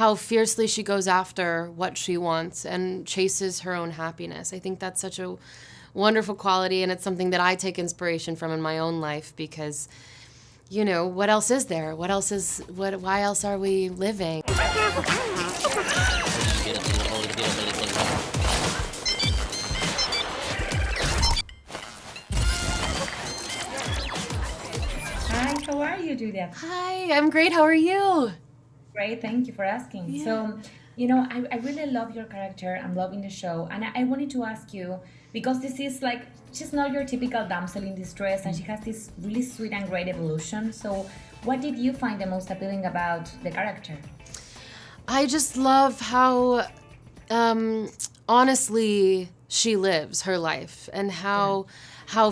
how fiercely she goes after what she wants and chases her own happiness. I think that's such a wonderful quality, and it's something that I take inspiration from in my own life because, you know, what else is there? Why else are we living? Hi, how are you, Julia? Hi, I'm great. How are you? Great, thank you for asking. Yeah. So, I really love your character. I'm loving the show. And I wanted to ask you, because this is like, she's not your typical damsel in distress, and she has this really sweet and great evolution. So, what did you find the most appealing about the character? I just love how honestly she lives her life and how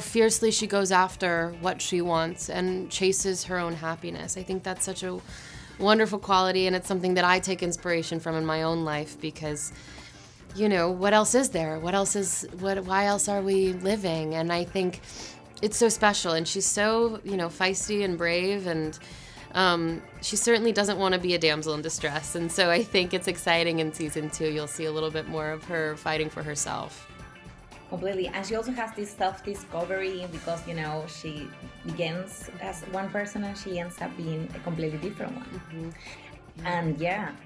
fiercely she goes after what she wants and chases her own happiness. I think that's such a wonderful quality, and it's something that I take inspiration from in my own life because, you know, what else is there? Why else are we living? And I think it's so special, and she's so, you know, feisty and brave, and she certainly doesn't want to be a damsel in distress. And so I think it's exciting in season 2. You'll see a little bit more of her fighting for herself. Completely. And she also has this self-discovery because, she begins as one person and she ends up being a completely different one. Mm-hmm. And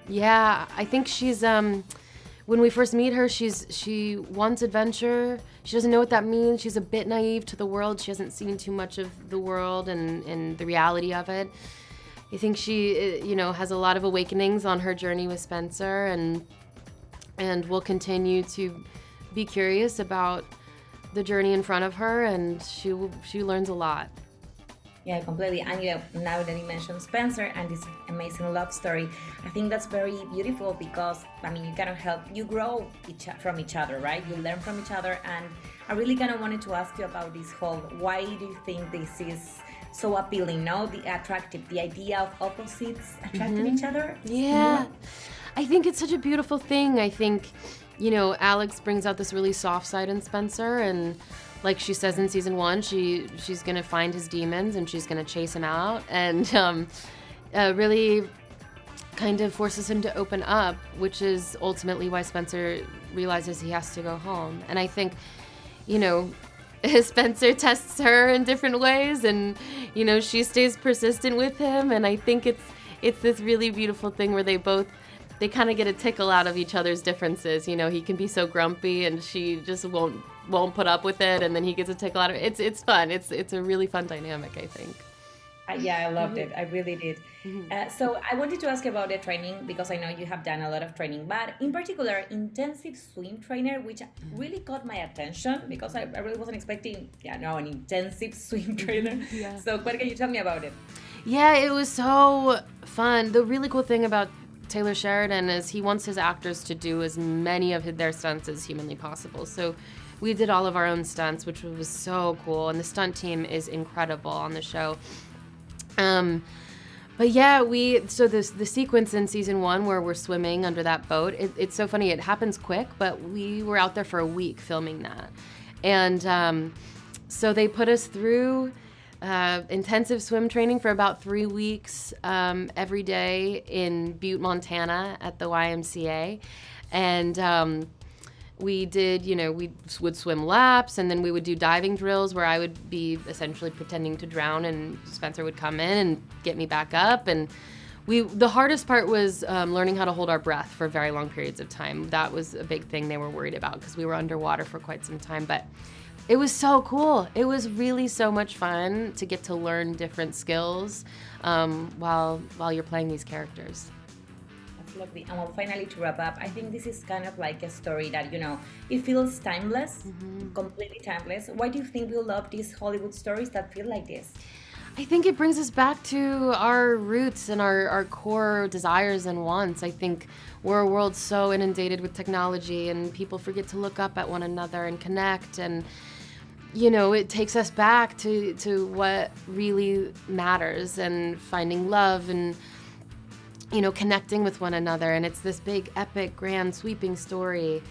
Yeah, I think she's, when we first meet her, she wants adventure. She doesn't know what that means. She's a bit naive to the world. She hasn't seen too much of the world and the reality of it. I think she, has a lot of awakenings on her journey with Spencer and will continue to be curious about the journey in front of her, and she learns a lot. Yeah, completely. And now that you mentioned Spencer and this amazing love story, I think that's very beautiful because, you kind of help, you grow from each other, right? You learn from each other. And I really kind of wanted to ask you about this whole, why do you think this is so appealing, no? The idea of opposites attracting each other? Yeah. I think it's such a beautiful thing. I think, Alex brings out this really soft side in Spencer, and like she says in season 1, she's going to find his demons and she's going to chase him out, and really kind of forces him to open up, which is ultimately why Spencer realizes he has to go home. And I think, Spencer tests her in different ways, and, she stays persistent with him, and I think it's this really beautiful thing where they kind of get a tickle out of each other's differences. He can be so grumpy and she just won't put up with it, and then he gets a tickle out of it. It's fun. It's a really fun dynamic, I think. Yeah, I loved it. I really did. Mm-hmm. So I wanted to ask you about the training because I know you have done a lot of training, but in particular, intensive swim trainer, which really caught my attention because I really wasn't expecting, an intensive swim trainer. Yeah. So what can you tell me about it? Yeah, it was so fun. The really cool thing about Taylor Sheridan is he wants his actors to do as many of their stunts as humanly possible. So we did all of our own stunts, which was so cool, and the stunt team is incredible on the show. But yeah, the sequence in season 1 where we're swimming under that boat, it's so funny. It happens quick, but we were out there for a week filming that, and so they put us through intensive swim training for about 3 weeks every day in Butte, Montana at the YMCA. And we did, we would swim laps, and then we would do diving drills where I would be essentially pretending to drown, and Spencer would come in and get me back up. And the hardest part was learning how to hold our breath for very long periods of time. That was a big thing they were worried about because we were underwater for quite some time. But it was so cool. It was really so much fun to get to learn different skills while you're playing these characters. That's lovely. And finally, to wrap up, I think this is kind of like a story that, it feels timeless, completely timeless. Why do you think we love these Hollywood stories that feel like this? I think it brings us back to our roots and our core desires and wants. I think we're a world so inundated with technology, and people forget to look up at one another and connect, and it takes us back to what really matters and finding love and, connecting with one another. And it's this big, epic, grand, sweeping story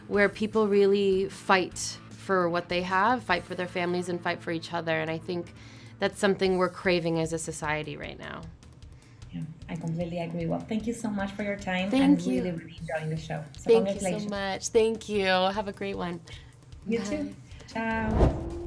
where people really fight for what they have, fight for their families, and fight for each other. And I think that's something we're craving as a society right now. Yeah, I completely agree. Well, thank you so much for your time. Thank you. Really, really enjoying the show. So Thank you so congratulations. much. Thank you. Have a great one. You Bye. too. Ciao.